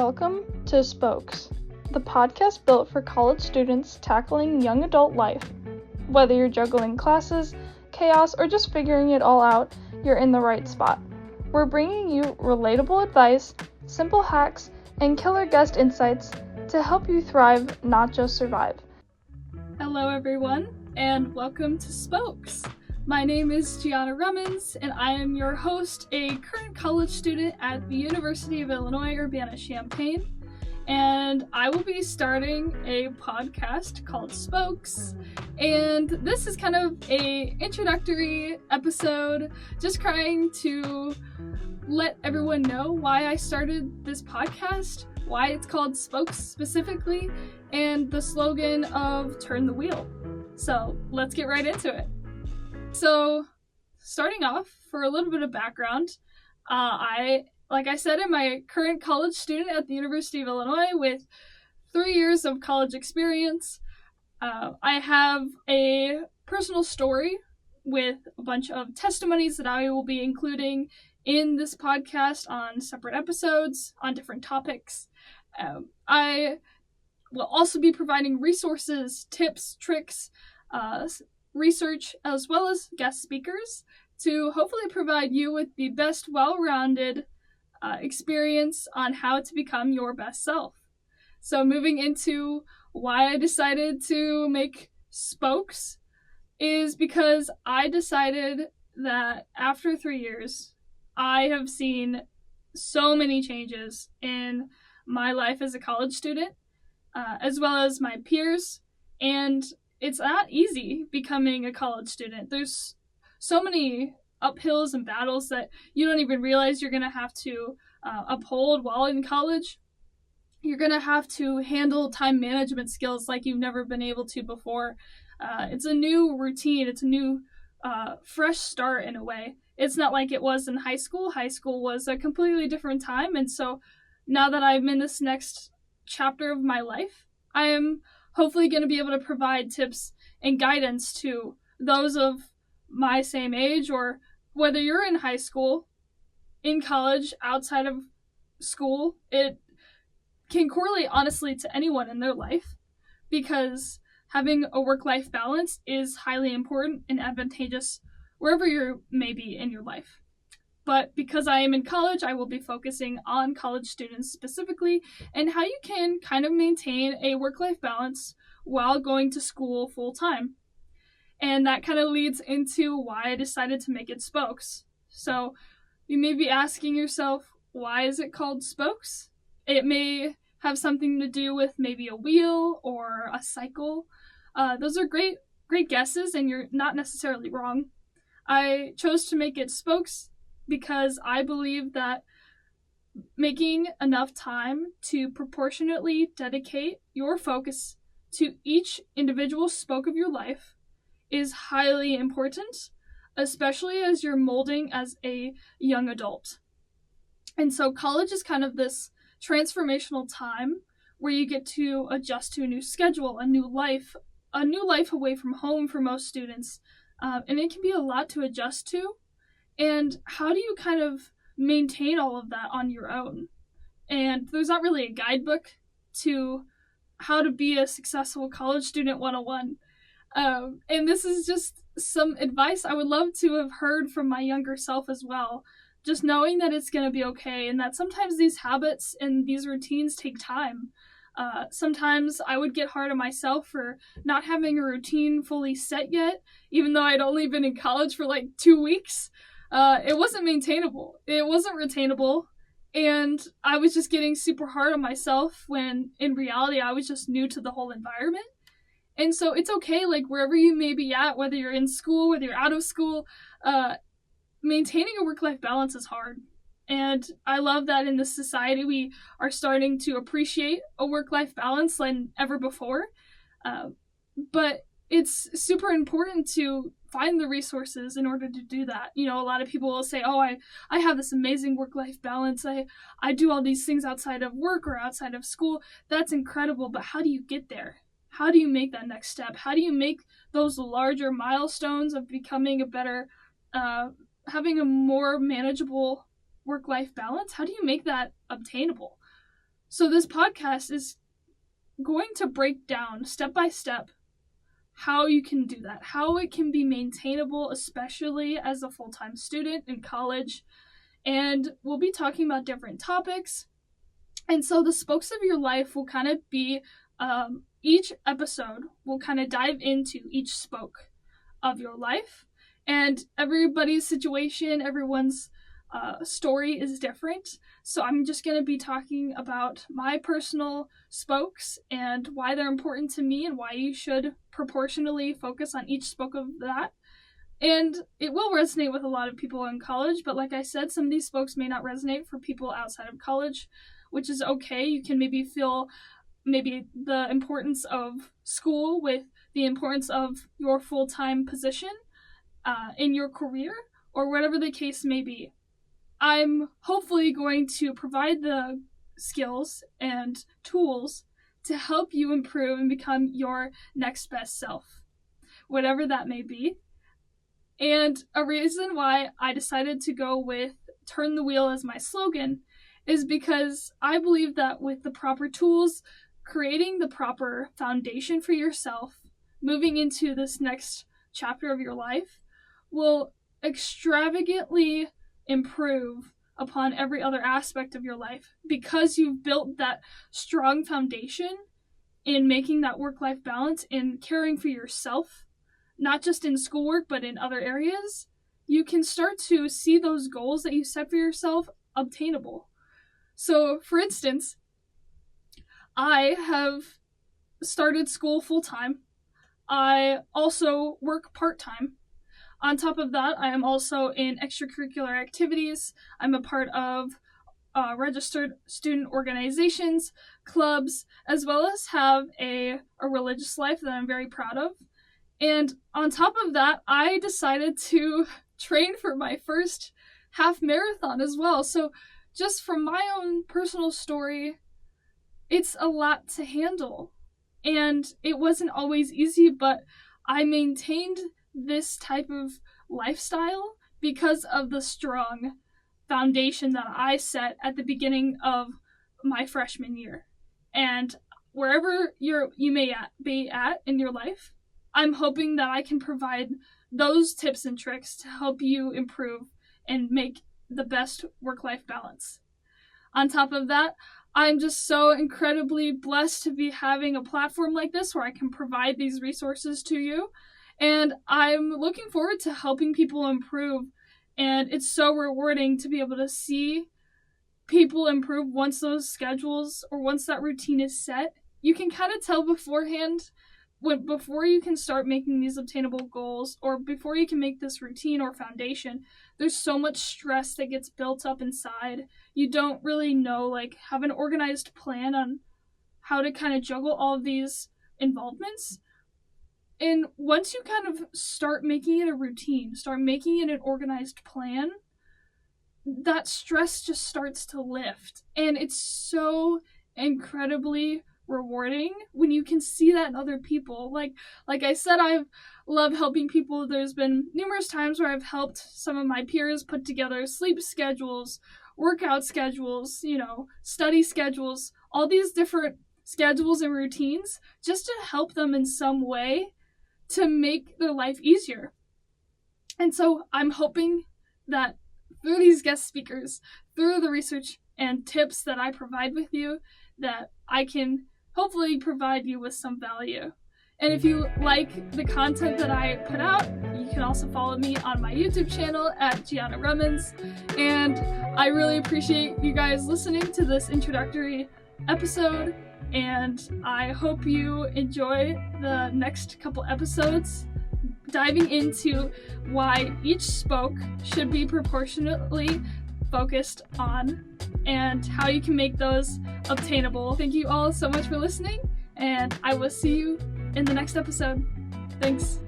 Welcome to Spokes, the podcast built for college students tackling young adult life. Whether you're juggling classes, chaos, or just figuring it all out, you're in the right spot. We're bringing you relatable advice, simple hacks, and killer guest insights to help you thrive, not just survive. Hello everyone, and welcome to Spokes. My name is Gianna Rummins, and I am your host, a current college student at the University of Illinois, Urbana-Champaign, and I will be starting a podcast called Spokes, and this is kind of a introductory episode, just trying to let everyone know why I started this podcast, why it's called Spokes specifically, and the slogan of Turn the Wheel. So let's get right into it. So, starting off, for a little bit of background, like I said, I'm a current college student at the University of Illinois with 3 years of college experience. I have a personal story with a bunch of testimonies that I will be including in this podcast on separate episodes on different topics. I will also be providing resources, tips, tricks, research, as well as guest speakers to hopefully provide you with the best well-rounded experience on how to become your best self. So moving into why I decided to make Spokes is because I decided that after 3 years, I have seen so many changes in my life as a college student, as well as my peers, and it's not easy becoming a college student. There's so many uphills and battles that you don't even realize you're going to have to uphold while in college. You're going to have to handle time management skills like you've never been able to before. It's a new routine. It's a new fresh start in a way. It's not like it was in high school. High school was a completely different time. And so now that I'm in this next chapter of my life, I am hopefully going to be able to provide tips and guidance to those of my same age, or whether you're in high school, in college, outside of school. It can correlate honestly to anyone in their life, because having a work-life balance is highly important and advantageous wherever you may be in your life. But because I am in college, I will be focusing on college students specifically and how you can kind of maintain a work-life balance while going to school full-time. And that kind of leads into why I decided to make it Spokes. So you may be asking yourself, why is it called Spokes? It may have something to do with maybe a wheel or a cycle. Those are great guesses, and you're not necessarily wrong. I chose to make it Spokes because I believe that making enough time to proportionately dedicate your focus to each individual spoke of your life is highly important, especially as you're molding as a young adult. And so college is kind of this transformational time where you get to adjust to a new schedule, a new life away from home for most students. And it can be a lot to adjust to. And how do you kind of maintain all of that on your own? And there's not really a guidebook to how to be a successful college student 101. And this is just some advice I would love to have heard from my younger self as well. Just knowing that it's going to be okay, and that sometimes these habits and these routines take time. Sometimes I would get hard on myself for not having a routine fully set yet, even though I'd only been in college for like 2 weeks. It wasn't maintainable. It wasn't retainable. And I was just getting super hard on myself when in reality I was just new to the whole environment. And so it's okay, like wherever you may be at, whether you're in school, whether you're out of school, maintaining a work-life balance is hard. And I love that in this society we are starting to appreciate a work-life balance than ever before. But it's super important to find the resources in order to do that. You know, a lot of people will say, oh, I have this amazing work-life balance. I do all these things outside of work or outside of school. That's incredible, but how do you get there? How do you make that next step? How do you make those larger milestones of becoming a better, having a more manageable work-life balance? How do you make that obtainable? So this podcast is going to break down step by step how you can do that, how it can be maintainable, especially as a full-time student in college. And we'll be talking about different topics. And so the spokes of your life will kind of be, each episode will kind of dive into each spoke of your life. And everybody's situation, everyone's story is different. So I'm just going to be talking about my personal spokes and why they're important to me and why you should proportionally focus on each spoke of that. And it will resonate with a lot of people in college, but like I said, some of these spokes may not resonate for people outside of college, which is okay. You can maybe feel the importance of school with the importance of your full-time position in your career, or whatever the case may be. I'm hopefully going to provide the skills and tools to help you improve and become your next best self, whatever that may be. And a reason why I decided to go with Turn the Wheel as my slogan is because I believe that with the proper tools, creating the proper foundation for yourself, moving into this next chapter of your life, will extravagantly improve upon every other aspect of your life because you've built that strong foundation in making that work-life balance, in caring for yourself, not just in schoolwork but in other areas. You can start to see those goals that you set for yourself obtainable. So, for instance, I have started school full-time. I also work part-time. On top of that, I am also in extracurricular activities. I'm a part of registered student organizations, clubs, as well as have a religious life that I'm very proud of. And on top of that, I decided to train for my first half marathon as well. So just from my own personal story, it's a lot to handle. And it wasn't always easy, but I maintained this type of lifestyle because of the strong foundation that I set at the beginning of my freshman year. And wherever you may be at in your life, I'm hoping that I can provide those tips and tricks to help you improve and make the best work-life balance. On top of that, I'm just so incredibly blessed to be having a platform like this where I can provide these resources to you. And I'm looking forward to helping people improve. And it's so rewarding to be able to see people improve once those schedules or once that routine is set. You can kind of tell beforehand, before you can start making these obtainable goals, or before you can make this routine or foundation, there's so much stress that gets built up inside. You don't really know, have an organized plan on how to kind of juggle all of these involvements. And once you kind of start making it a routine, start making it an organized plan, that stress just starts to lift. And it's so incredibly rewarding when you can see that in other people. Like I said, I love helping people. There's been numerous times where I've helped some of my peers put together sleep schedules, workout schedules, study schedules, all these different schedules and routines just to help them in some way to make their life easier. And so I'm hoping that through these guest speakers, through the research and tips that I provide with you, that I can hopefully provide you with some value. And if you like the content that I put out, you can also follow me on my YouTube channel at Gianna Rummins. And I really appreciate you guys listening to this introductory episode. And I hope you enjoy the next couple episodes, diving into why each spoke should be proportionately focused on and how you can make those obtainable. Thank you all so much for listening, and I will see you in the next episode. Thanks.